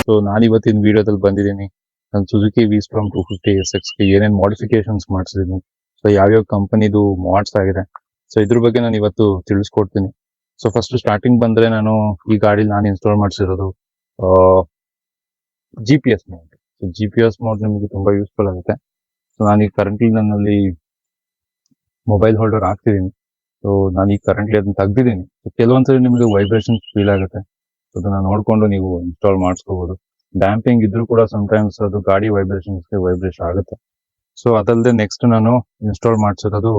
So ನಾನು ಇವತ್ತಿನ ವಿಡಿಯೋದಲ್ಲಿ ಬಂದಿದ್ದೀನಿ ನಾನು ಸುಜುಕಿ ವಿ-ಸ್ಟ್ರಾಮ್ 250 ಗೆ ಏನೇನು ಮಾಡಿಫಿಕೇಶನ್ಸ್ ಮಾಡಿಸಿದ್ದೀನಿ, ಸೊ ಯಾವ್ಯಾವ ಕಂಪನಿದು ಮಾಡ್ಸ್ ಆಗಿದೆ, ಸೊ ಇದ್ರ ಬಗ್ಗೆ ನಾನು ಇವತ್ತು ತಿಳಿಸ್ಕೊಡ್ತೀನಿ. ಸೊ ಫಸ್ಟ್ ಸ್ಟಾರ್ಟಿಂಗ್ ಬಂದ್ರೆ ನಾನು ಈ ಗಾಡಿ ನಾನು ಇನ್ಸ್ಟಾಲ್ ಮಾಡಿಸಿರೋದು GPS mode. So GPS mode ನಿಮಗೆ ತುಂಬಾ ಯೂಸ್ಫುಲ್ ಆಗುತ್ತೆ. ಸೊ ನಾನೀಗ ಕರೆಂಟ್ಲಿ ನನ್ನಲ್ಲಿ ಮೊಬೈಲ್ ಹೋಲ್ಡರ್ ಹಾಕ್ತಿದ್ದೀನಿ. ಸೊ ನಾನೀಗ ಕರೆಂಟ್ಲಿ ಅದನ್ನ ತೆಗ್ದಿದ್ದೀನಿ. ಕೆಲವೊಂದ್ಸರಿ ನಿಮಗೆ ವೈಬ್ರೇಷನ್ ಫೀಲ್ ಆಗುತ್ತೆ, ಅದನ್ನ ನೋಡ್ಕೊಂಡು ನೀವು ಇನ್ಸ್ಟಾಲ್ ಮಾಡಿಸ್ಕೋಬಹುದು. ಡ್ಯಾಂಪಿಂಗ್ ಇದ್ರೂ ಕೂಡ ಸಮಟೈಮ್ಸ್ ಅದು ಗಾಡಿ ವೈಬ್ರೇಷನ್ ಆಗುತ್ತೆ. ಸೊ ಅದಲ್ಲದೆ ನೆಕ್ಸ್ಟ್ ನಾನು ಇನ್ಸ್ಟಾಲ್ ಮಾಡಿಸಿರೋದು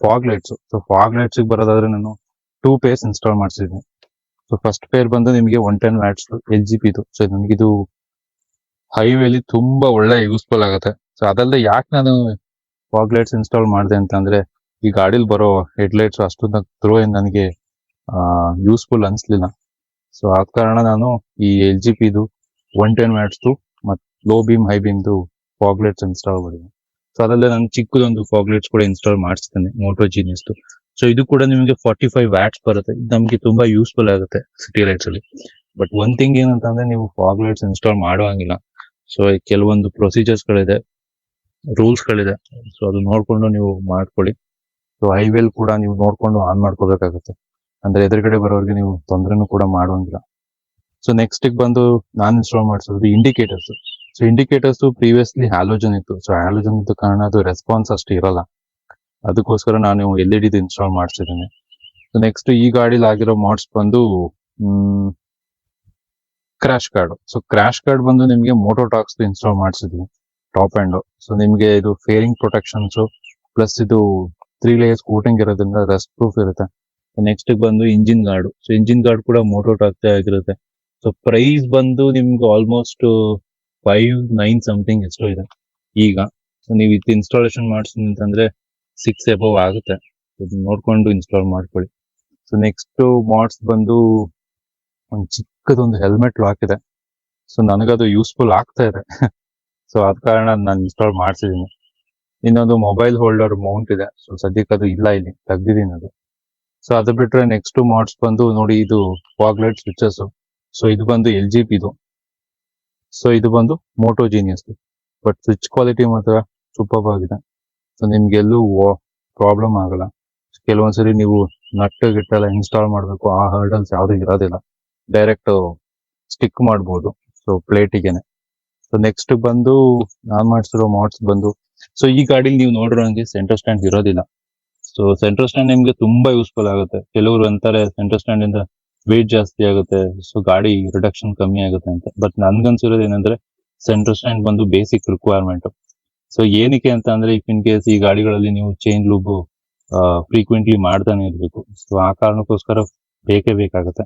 fog lights. So fog lights ಬರೋದಾದ್ರೆ ನಾನು 2 ಪೇರ್ಸ್ ಇನ್ಸ್ಟಾಲ್ ಮಾಡಿಸಿದ್ದೀನಿ. ಸೊ ಫಸ್ಟ್ ಪೇರ್ ಬಂದು ನಿಮಗೆ 110 ವ್ಯಾಟ್ಸ್ LGP ಇದು. ಸೊ ನನಗಿದು ಹೈವೇಲಿ ತುಂಬಾ ಒಳ್ಳೆ ಯೂಸ್ಫುಲ್ ಆಗುತ್ತೆ. ಸೊ ಅದಲ್ಲದೆ ಯಾಕೆ ನಾನು ಫಾಗ್ ಲೈಟ್ಸ್ ಇನ್ಸ್ಟಾಲ್ ಮಾಡಿದೆ ಅಂತಂದ್ರೆ ಈ ಗಾಡಿಲಿ ಬರೋ ಹೆಡ್ಲೈಟ್ಸ್ ಅಷ್ಟೊಂದು ಥ್ರೋ ಏನ್ ನನಗೆ ಯೂಸ್ಫುಲ್ ಅನ್ಸ್ಲಿಲ್ಲ. ಸೊ ಆದ ಕಾರಣ ನಾನು ಈ LGP ಇದು 110 ವ್ಯಾಟ್ಸ್ ಮತ್ತು ಲೋ ಬೀಮ್ ಹೈ ಬೀಮ್ದು ಫಾಗ್ ಲೈಟ್ಸ್ ಇನ್ಸ್ಟಾಲ್ ಮಾಡಿದ್ದೀನಿ. ಸೊ ಅದಲ್ಲದೆ ನಾನು ಚಿಕ್ಕದೊಂದು ಫಾಗ್ ಲೈಟ್ಸ್ ಕೂಡ ಇನ್ಸ್ಟಾಲ್ ಮಾಡಿಸ್ತೇನೆ, ಮೋಟೋ ಜೀನಿಯಸ್. ಸೊ ಇದು ಕೂಡ ನಿಮಗೆ 45 ವ್ಯಾಟ್ಸ್ ಬರುತ್ತೆ. ಇದು ನಮಗೆ ತುಂಬಾ ಯೂಸ್ಫುಲ್ ಆಗುತ್ತೆ ಸಿಟಿ ಲೈಟ್ಸ್ ಅಲ್ಲಿ. ಬಟ್ ಒಂದ್ ಥಿಂಗ್ ಏನಂತಂದ್ರೆ ನೀವು ಫಾಗ್ ಲೈಟ್ಸ್ ಇನ್ಸ್ಟಾಲ್ ಮಾಡುವಂಗಿಲ್ಲ. ಸೊ ಕೆಲವೊಂದು ಪ್ರೊಸೀಜರ್ಸ್ ಗಳಿದೆ, ರೂಲ್ಸ್ ಗಳಿದೆ. ಸೊ ಅದು ನೋಡ್ಕೊಂಡು ನೀವು ಮಾಡ್ಕೊಳ್ಳಿ. ಸೊ ಹೈವೇಲ್ ಕೂಡ ನೀವು ನೋಡ್ಕೊಂಡು ಆನ್ ಮಾಡ್ಕೋಬೇಕಾಗುತ್ತೆ, ಅಂದ್ರೆ ಎದುರುಗಡೆ ಬರೋರಿಗೆ ನೀವು ತೊಂದರೆನೂ ಕೂಡ ಮಾಡುವಂಗಿಲ್ಲ. ಸೊ ನೆಕ್ಸ್ಟ್ ಬಂದು ನಾನು ಇನ್ಸ್ಟಾಲ್ ಮಾಡಿಸೋದು indicators. So indicators previously halogen ಇತ್ತು. ಸೊ ಹ್ಯಾಲೋಜನ್ ಇದ್ದ ಕಾರಣ ಅದು ರೆಸ್ಪಾನ್ಸ್ ಅಷ್ಟು ಇರಲ್ಲ, ಅದಕ್ಕೋಸ್ಕರ ನಾನು LED ಇನ್ಸ್ಟಾಲ್ ಮಾಡಿಸಿದ್ದೀನಿ. ಸೊ ನೆಕ್ಸ್ಟ್ ಈ ಗಾಡಿಲಿ ಆಗಿರೋ ಮಾಡ್ಸ್ ಬಂದು crash guard. So crash guard ಬಂದು ನಿಮಗೆ ಮೋಟೋಟಾಕ್ಸ್ ಇನ್ಸ್ಟಾಲ್ ಮಾಡಿಸಿದ್ವಿ ಟಾಪ್ ಅಂಡ್. ಸೊ ನಿಮಗೆ ಇದು ಫೇರಿಂಗ್ ಪ್ರೊಟೆಕ್ಷನ್ಸ್ ಪ್ಲಸ್ ಇದು 3 ಲೇಯರ್ಸ್ ಕೋಟಿಂಗ್ ಇರೋದ್ರಿಂದ ರಸ್ಟ್ ಪ್ರೂಫ್ ಇರುತ್ತೆ. ನೆಕ್ಸ್ಟ್ ಬಂದು engine guard. So engine guard ಕೂಡ ಮೋಟೋಟಾಕ್ ಆಗಿರುತ್ತೆ. ಸೊ ಪ್ರೈಸ್ ಬಂದು ನಿಮ್ಗೆ ಆಲ್ಮೋಸ್ಟ್ 5,9 ಸಮಥಿಂಗ್ ಎಷ್ಟೋ ಇದೆ ಈಗ. ಸೊ ನೀವು ಇದು ಇನ್ಸ್ಟಾಲೇಷನ್ ಮಾಡಿಸ್ತೀನಿ ಅಂತಂದ್ರೆ 6 ಎಬವ್ ಆಗುತ್ತೆ. ನೋಡ್ಕೊಂಡು ಇನ್ಸ್ಟಾಲ್ ಮಾಡ್ಕೊಳ್ಳಿ. ಸೊ ನೆಕ್ಸ್ಟ್ ಮಾಡ್ಸ್ ಬಂದು ಒಂದು ಚಿಕ್ಕದೊಂದು ಹೆಲ್ಮೆಟ್ ಲಾಕ್ ಇದೆ. ಸೊ ನನಗದು ಯೂಸ್ಫುಲ್ ಆಗ್ತಾ ಇದೆ. ಸೊ ಆದ ಕಾರಣ ನಾನು ಇನ್ಸ್ಟಾಲ್ ಮಾಡಿಸಿದ್ದೀನಿ. ಇನ್ನೊಂದು ಮೊಬೈಲ್ ಹೋಲ್ಡರ್ ಮೌಂಟ್ ಇದೆ. ಸೊ ಸದ್ಯಕ್ಕೆ ಅದು ಇಲ್ಲ, ಇಲ್ಲಿ ತೆಗ್ದಿದ್ದೀನಿ ಅದು. ಸೊ ಅದು ಬಿಟ್ರೆ ನೆಕ್ಸ್ಟ್ ಮಾಡ್ಸ್ ಬಂದು ನೋಡಿ, ಇದು ಫಾಗ್ ಲೈಟ್ ಸ್ವಿಚಸ್. ಸೊ ಇದು ಬಂದು LGP ಇದು. ಸೊ ಇದು ಬಂದು Moto genius. But switch quality ಮಾತ್ರ ಸೂಪರ್ ಆಗಿದೆ. ಸೊ ನಿಮ್ಗೆಲ್ಲೂ ಪ್ರಾಬ್ಲಮ್ ಆಗಲ್ಲ. ಕೆಲವೊಂದ್ಸರಿ ನೀವು ನಟ್ಟು ಗಿಟ್ಟೆಲ್ಲ ಇನ್ಸ್ಟಾಲ್ ಮಾಡಬೇಕು, ಆ ಹರ್ಡಲ್ಸ್ ಯಾವ್ದು ಇರೋದಿಲ್ಲ, ಡೈರೆಕ್ಟ್ ಸ್ಟಿಕ್ ಮಾಡ್ಬೋದು. ಸೊ ಪ್ಲೇಟಿಗೆನೆ. ಸೊ ನೆಕ್ಸ್ಟ್ ಬಂದು ನಾನ್ ಮಾಡಿಸಿರೋ ಮಾಡ್ಸ್ ಬಂದು, ಸೊ ಈ ಗಾಡಿಲಿ ನೀವು ನೋಡಿರೋಂಗೆ ಸೆಂಟರ್ ಸ್ಟ್ಯಾಂಡ್ ಇರೋದಿಲ್ಲ. ಸೊ ಸೆಂಟರ್ ಸ್ಟ್ಯಾಂಡ್ ನಿಮ್ಗೆ ತುಂಬಾ ಯೂಸ್ಫುಲ್ ಆಗುತ್ತೆ. ಕೆಲವರು ಅಂತಾರೆ ಸೆಂಟರ್ ಸ್ಟ್ಯಾಂಡ್ ಇಂದ ವೇಟ್ ಜಾಸ್ತಿ ಆಗುತ್ತೆ, ಸೊ ಗಾಡಿ ರಿಡಕ್ಷನ್ ಕಮ್ಮಿ ಆಗುತ್ತೆ ಅಂತ. ಬಟ್ ನನ್ಗನ್ಸಿರೋದು ಏನಂದ್ರೆ ಸೆಂಟರ್ ಸ್ಟ್ಯಾಂಡ್ ಬಂದು ಬೇಸಿಕ್ ರಿಕ್ವೈರ್ಮೆಂಟ್. ಸೊ ಏನಕ್ಕೆ ಅಂತ ಅಂದ್ರೆ ಇಫ್ ಇನ್ ಕೇಸ್ ಈ ಗಾಡಿಗಳಲ್ಲಿ ನೀವು ಚೈನ್ ಲೂಬ್ ಫ್ರೀಕ್ವೆಂಟ್ಲಿ ಮಾಡ್ತಾನೆ ಇರ್ಬೇಕು. ಸೊ ಆ ಕಾರಣಕ್ಕೋಸ್ಕರ ಬೇಕೇ ಬೇಕಾಗುತ್ತೆ.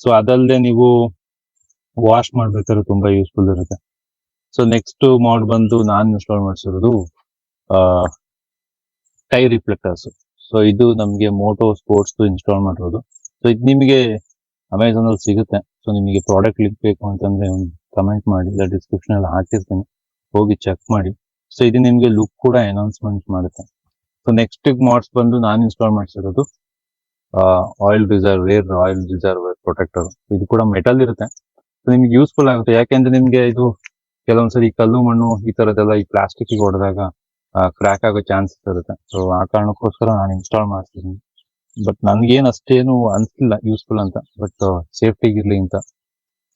ಸೊ ಅದಲ್ಲದೆ ನೀವು ವಾಶ್ ಮಾಡ್ಬೇಕಾದ್ರೆ ತುಂಬಾ ಯೂಸ್ಫುಲ್ ಇರುತ್ತೆ. ಸೊ ನೆಕ್ಸ್ಟ್ ಮಾಡ್ ಬಂದು ನಾನು ಇನ್ಸ್ಟಾಲ್ ಮಾಡಿಸಿರೋದು ಟೈರ್ ರಿಫ್ಲೆಕ್ಟರ್ಸ್. ಸೊ ಇದು ನಮಗೆ ಮೋಟೋ ಸ್ಪೋರ್ಟ್ಸ್ ಇನ್ಸ್ಟಾಲ್ ಮಾಡಿರೋದು. ಸೊ ಇದು ನಿಮಗೆ ಅಮೆಝಾನ್ ಅಲ್ಲಿ ಸಿಗುತ್ತೆ. ಸೊ ನಿಮಗೆ ಪ್ರಾಡಕ್ಟ್ ಲಿಂಕ್ ಬೇಕು ಅಂತಂದ್ರೆ ಒಂದು ಕಮೆಂಟ್ ಮಾಡಿ, ಇಲ್ಲ ಡಿಸ್ಕ್ರಿಪ್ಷನ್ ಅಲ್ಲಿ ಹಾಕಿರ್ತೀನಿ, ಹೋಗಿ ಚೆಕ್ ಮಾಡಿ. ಸೊ ಇದು ನಿಮ್ಗೆ ಲುಕ್ ಕೂಡ ಅನೌನ್ಸ್ಮೆಂಟ್ ಮಾಡುತ್ತೆ. ಸೊ ನೆಕ್ಸ್ಟ್ ಮಾಡ್ಸ್ ಬಂದು ನಾನು ಇನ್ಸ್ಟಾಲ್ ಮಾಡಿಸಿರೋದು ರೇರ್ ಆಯಿಲ್ ರಿಸರ್ವ್ ಪ್ರೊಟೆಕ್ಟರ್. ಇದು ಕೂಡ ಮೆಟಲ್ ಇರುತ್ತೆ. ಸೊ ನಿಮ್ಗೆ ಯೂಸ್ಫುಲ್ ಆಗುತ್ತೆ, ಯಾಕೆಂದ್ರೆ ನಿಮ್ಗೆ ಇದು ಕೆಲವೊಂದ್ಸರಿ ಕಲ್ಲು ಮಣ್ಣು ಈ ತರದೆಲ್ಲ ಈ ಪ್ಲಾಸ್ಟಿಕ್ ಹೊಡೆದಾಗ ಕ್ರ್ಯಾಕ್ ಆಗೋ ಚಾನ್ಸಸ್ ಇರುತ್ತೆ. ಸೊ ಆ ಕಾರಣಕ್ಕೋಸ್ಕರ ನಾನು ಇನ್ಸ್ಟಾಲ್ ಮಾಡ್ತಿದ್ದೀನಿ. ಬಟ್ ನನ್ಗೇನ್ ಅಷ್ಟೇನು ಅನ್ಸಿಲ್ಲ ಯೂಸ್ಫುಲ್ ಅಂತ, ಬಟ್ ಸೇಫ್ಟಿಗಿರ್ಲಿ ಅಂತ.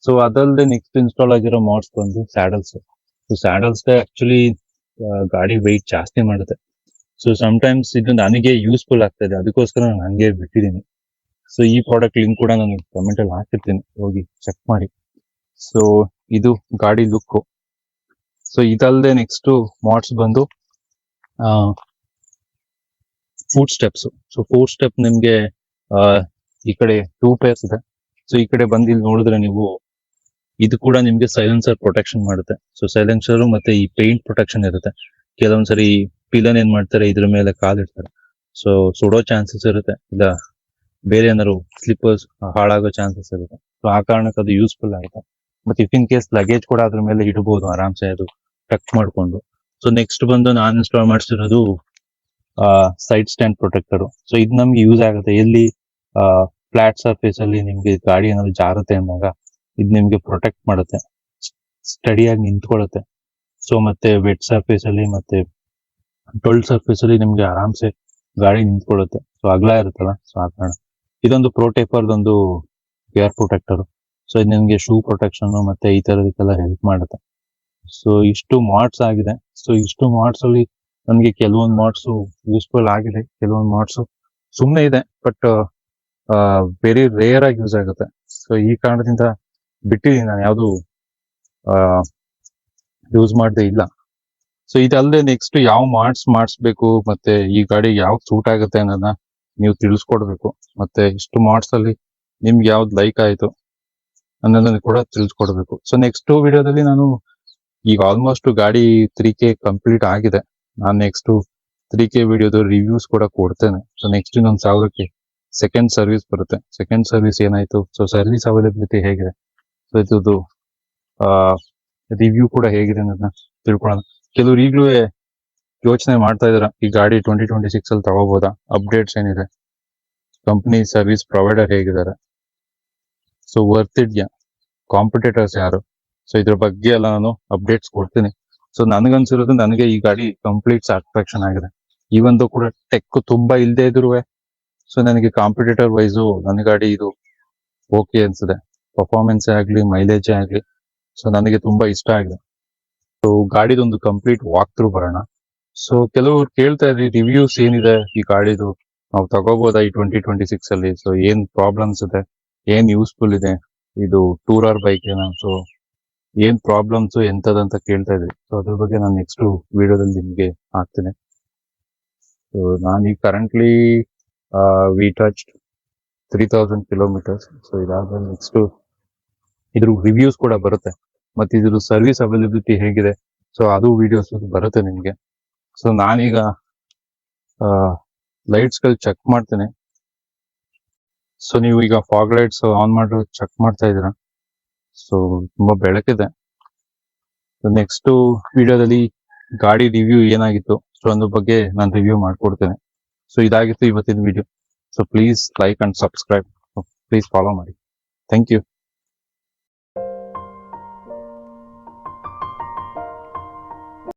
ಸೊ ಅದಲ್ಲದೆ ನೆಕ್ಸ್ಟ್ ಇನ್ಸ್ಟಾಲ್ ಆಗಿರೋ ಮಾಡ್ಸ್ ಬಂದು ಸ್ಯಾಡಲ್ಸ್. ಸೊ ಸ್ಯಾಡಲ್ಸ್ ಆಕ್ಚುಲಿ ಗಾಡಿ ವೆಯ್ಟ್ ಜಾಸ್ತಿ ಮಾಡುತ್ತೆ. ಸೊ ಸಮಟೈಮ್ಸ್ ಇದು ನನಗೆ ಯೂಸ್ಫುಲ್ ಆಗ್ತದೆ, ಅದಕ್ಕೋಸ್ಕರ ನಾನು ಹಂಗೆ ಬಿಟ್ಟಿದ್ದೀನಿ. ಸೊ ಈ ಪ್ರಾಡಕ್ಟ್ ಲಿಂಕ್ ಕೂಡ ನಾನು ಕಮೆಂಟ್ ಅಲ್ಲಿ ಹಾಕಿರ್ತೀನಿ, ಹೋಗಿ ಚೆಕ್ ಮಾಡಿ. ಸೊ ಇದು ಗಾಡಿ ಲುಕ್. ಸೊ ಇದಲ್ಲದೆ ನೆಕ್ಸ್ಟ್ ಮಾಡ್ಸ್ ಬಂದು foot steps. So foot step ನಿಮ್ಗೆ ಈ ಕಡೆ 2 ಪೇರ್ಸ್ ಇದೆ. ಸೊ ಈ ಕಡೆ ಬಂದು ಇಲ್ಲಿ ನೋಡಿದ್ರೆ ನೀವು ಇದು ಕೂಡ ನಿಮ್ಗೆ ಸೈಲೆನ್ಸರ್ ಪ್ರೊಟೆಕ್ಷನ್ ಮಾಡುತ್ತೆ. ಸೊ ಸೈಲೆನ್ಸರ್ ಮತ್ತೆ ಈ ಪೇಂಟ್ ಪ್ರೊಟೆಕ್ಷನ್ ಇರುತ್ತೆ. ಕೆಲವೊಂದ್ಸರಿ ಪಿಲನ್ ಏನ್ ಮಾಡ್ತಾರೆ, ಇದ್ರ ಮೇಲೆ ಕಾಲಿಡ್ತಾರೆ, ಸೊ ಸುಡೋ ಚಾನ್ಸಸ್ ಇರುತ್ತೆ, ಇಲ್ಲ ಬೇರೆ ಏನಾದ್ರು ಸ್ಲಿಪ್ಪರ್ಸ್ ಹಾಳಾಗೋ ಚಾನ್ಸಸ್ ಇರುತ್ತೆ. ಸೊ ಆ ಕಾರಣಕ್ಕೆ ಅದು ಯೂಸ್ಫುಲ್ ಆಗುತ್ತೆ. ಮತ್ತೆ ಇಫ್ ಇನ್ ಕೇಸ್ ಲಗೇಜ್ ಕೂಡ ಅದ್ರ ಮೇಲೆ ಇಡಬಹುದು ಆರಾಮ್ಸೆ, ಅದು ಟಕ್ ಮಾಡ್ಕೊಂಡು. ಸೊ ನೆಕ್ಸ್ಟ್ ಬಂದು ನಾನು ಇನ್ಸ್ಟಾಲ್ ಮಾಡಿಸಿರೋದು ಸೈಡ್ ಸ್ಟ್ಯಾಂಡ್ ಪ್ರೊಟೆಕ್ಟರ್. ಸೊ ಇದು ನಮ್ಗೆ ಯೂಸ್ ಆಗುತ್ತೆ ಎಲ್ಲಿ ಫ್ಲಾಟ್ ಸರ್ಫೇಸ್ ಅಲ್ಲಿ ನಿಮ್ಗೆ ಗಾಡಿ ಏನಾದ್ರು ಜಾರುತ್ತೆ ಅಂದಾಗ ಇದು ನಿಮ್ಗೆ ಪ್ರೊಟೆಕ್ಟ್ ಮಾಡುತ್ತೆ. ಸ್ಟಡಿಯಾಗಿ ನಿಂತ್ಕೊಳ್ಳುತ್ತೆ. ಸೊ ಮತ್ತೆ ವೆಟ್ ಸರ್ಫೇಸ್ ಅಲ್ಲಿ ಮತ್ತೆ ಟೋಲ್ಡ್ ಸರ್ಫೇಸ್ ಅಲ್ಲಿ ನಿಮ್ಗೆ ಆರಾಮ್ಸೆ ಗಾಡಿ ನಿಂತ್ಕೊಳ್ಳುತ್ತೆ. ಸೊ ಅಗಲ ಇರುತ್ತಲ್ಲ, ಸೊ ಆ ಕಾರಣ ಇದೊಂದು ಪ್ರೋಟೇಪರ್ದೊಂದು ಏರ್ ಪ್ರೊಟೆಕ್ಟರ್. ಸೊ ಇದು ನಿಮ್ಗೆ ಶೂ ಪ್ರೊಟೆಕ್ಷನ್ ಮತ್ತೆ ಈ ತರದಕ್ಕೆಲ್ಲ ಹೆಲ್ಪ್ ಮಾಡುತ್ತೆ. ಸೊ ಇಷ್ಟು ಮಾಡ್ಸ್ ಆಗಿದೆ. ಸೊ ಇಷ್ಟು ಮಾಡ್ಸ್ ಅಲ್ಲಿ ನನಗೆ ಕೆಲವೊಂದು ಮಾಡ್ಸ್ ಯೂಸ್ಫುಲ್ ಆಗಿದೆ, ಕೆಲವೊಂದು ಮಾಡ್ಸ್ ಸುಮ್ಮನೆ ಇದೆ, ಬಟ್ ವೆರಿ ರೇರ್ ಆಗಿ ಯೂಸ್ ಆಗುತ್ತೆ. ಸೊ ಈ ಕಾರಣದಿಂದ ಬಿಟ್ಟಿದ್ದೀನಿ, ನಾನು ಯಾವುದು ಯೂಸ್ ಮಾಡದೆ ಇಲ್ಲ. ಸೊ ಇದಲ್ಲದೆ ನೆಕ್ಸ್ಟ್ ಯಾವ ಮಾಡಿಸ್ಬೇಕು ಮತ್ತೆ ಈ ಗಾಡಿ ಯಾವ್ದು ಸೂಟ್ ಆಗುತ್ತೆ ಅನ್ನೋದನ್ನ ನೀವು ತಿಳಿಸ್ಕೊಡ್ಬೇಕು. ಮತ್ತೆ ಇಷ್ಟು ಮಾಡ್ಸ್ ಅಲ್ಲಿ ನಿಮ್ಗೆ ಯಾವ್ದು ಲೈಕ್ ಆಯ್ತು ಅನ್ನೋದನ್ನ ಕೂಡ ತಿಳಿಸ್ಕೊಡ್ಬೇಕು. ಸೊ ನೆಕ್ಸ್ಟ್ ವಿಡಿಯೋದಲ್ಲಿ ನಾನು ಈಗ ಆಲ್ಮೋಸ್ಟ್ ಗಾಡಿ 3K ಕಂಪ್ಲೀಟ್ ಆಗಿದೆ. ನಾನು ನೆಕ್ಸ್ಟ್ 3K ವಿಡಿಯೋದ ರಿವ್ಯೂಸ್ ಕೂಡ ಕೊಡ್ತೇನೆ. ಸೊ ನೆಕ್ಸ್ಟ್ ಇನ್ನೊಂದು 1000ಕ್ಕೆ ಸೆಕೆಂಡ್ ಸರ್ವಿಸ್ ಬರುತ್ತೆ. ಸೆಕೆಂಡ್ ಸರ್ವಿಸ್ ಏನಾಯ್ತು, ಸೊ ಸರ್ವಿಸ್ ಅವೈಲಬಿಲಿಟಿ ಹೇಗಿದೆ, ಸೊ ಇದ್ದು ರಿವ್ಯೂ ಕೂಡ ಹೇಗಿದೆ ಅನ್ನೋದನ್ನ ತಿಳ್ಕೊಳ್ಳೋಣ. ಕೆಲವ್ರು ಈಗಲೂ ಯೋಚನೆ ಮಾಡ್ತಾ ಇದಾರೆ, ಈ ಗಾಡಿ 2026 ಅಲ್ಲಿ ತಗೋಬಹುದಾ, ಅಪ್ಡೇಟ್ಸ್ ಏನಿದೆ, ಕಂಪನಿ ಸರ್ವಿಸ್ ಪ್ರೊವೈಡರ್ ಹೇಗಿದ್ದಾರೆ, ಸೊ ವರ್ತ್ ಇದೆಯಾ, ಕಾಂಪಿಟೇಟರ್ಸ್ ಯಾರು, ಸೊ ಇದ್ರ ಬಗ್ಗೆ ಎಲ್ಲ ನಾನು ಅಪ್ಡೇಟ್ಸ್ ಕೊಡ್ತೀನಿ. ಸೊ ನನಗನ್ಸಿರೋದು ನನಗೆ ಈ ಗಾಡಿ ಕಂಪ್ಲೀಟ್ ಸ್ಯಾಟಿಸ್ಫ್ಯಾಕ್ಷನ್ ಆಗಿದೆ. ಈವನ್ ಕೂಡ ಟೆಕ್ ತುಂಬಾ ಇಲ್ಲದೆ ಇದ್ರು ಸೊ ನನಗೆ ಕಾಂಪಿಟೇಟರ್ ವೈಸು ನನ್ನ ಗಾಡಿ ಇದು ಓಕೆ ಅನ್ಸಿದೆ. ಪರ್ಫಾರ್ಮೆನ್ಸ್ ಆಗ್ಲಿ, ಮೈಲೇಜ್ ಆಗ್ಲಿ, ಸೊ ನನಗೆ ತುಂಬಾ ಇಷ್ಟ ಆಗಿದೆ. ಸೊ ಗಾಡಿದೊಂದು ಕಂಪ್ಲೀಟ್ ವಾಕ್ ಥ್ರೂ ಬರೋಣ. ಸೊ ಕೆಲವರು ಕೇಳ್ತಾ ಇದ್ರಿ ರಿವ್ಯೂಸ್ ಏನಿದೆ ಈ ಗಾಡಿದು, ನಾವು ತಗೋಬಹುದಾ ಈ 2026 ಅಲ್ಲಿ, ಸೊ ಏನ್ ಪ್ರಾಬ್ಲಮ್ಸ್ ಇದೆ, ಏನ್ ಯೂಸ್ಫುಲ್ ಇದೆ, ಇದು ಟೂರರ್ ಬೈಕ್ ಏನೋ, ಸೊ ಏನ್ ಪ್ರಾಬ್ಲಮ್ಸ್ ಎಂತದಂತ ಕೇಳ್ತಾ ಇದ್ರಿ. ಸೊ ಅದ್ರ ಬಗ್ಗೆ ನಾನು ನೆಕ್ಸ್ಟ್ ವಿಡಿಯೋದಲ್ಲಿ ನಿಮ್ಗೆ ಹಾಕ್ತೀನಿ. ಸೊ ನಾನು ಈಗ currently we touched 3000 kilometres. So ಇದಾದ್ಮೇಲೆ ನೆಕ್ಸ್ಟ್ ಇದ್ರ ರಿವ್ಯೂಸ್ ಕೂಡ ಬರುತ್ತೆ, ಮತ್ತೆ ಇದ್ರ ಸರ್ವಿಸ್ ಅವೈಲಬಿಲಿಟಿ ಹೇಗಿದೆ, ಸೊ ಅದು ವಿಡಿಯೋಸ್ ಬರುತ್ತೆ ನಿಮ್ಗೆ. ಸೊ ನಾನೀಗ ಲೈಟ್ಸ್ ಗಳು ಚೆಕ್ ಮಾಡ್ತೇನೆ. ಸೊ ನೀವು ಈಗ ಫಾಗ್ ಲೈಟ್ಸ್ ಆನ್ ಮಾಡಿ ಚೆಕ್ ಮಾಡ್ತಾ ಇದ್ದೀರಾ. ಸೊ ತುಂಬಾ ಬೆಳಕಿದೆ. ನೆಕ್ಸ್ಟ್ ವಿಡಿಯೋದಲ್ಲಿ ಗಾಡಿ ರಿವ್ಯೂ ಏನಾಗಿತ್ತು, ಸೊ ಅದ್ರ ಬಗ್ಗೆ ನಾನು ರಿವ್ಯೂ ಮಾಡ್ಕೊಡ್ತೇನೆ. ಸೊ ಇದಾಗಿತ್ತು ಇವತ್ತಿನ video. So please like and subscribe, please follow ಮಾಡಿ. Thank you.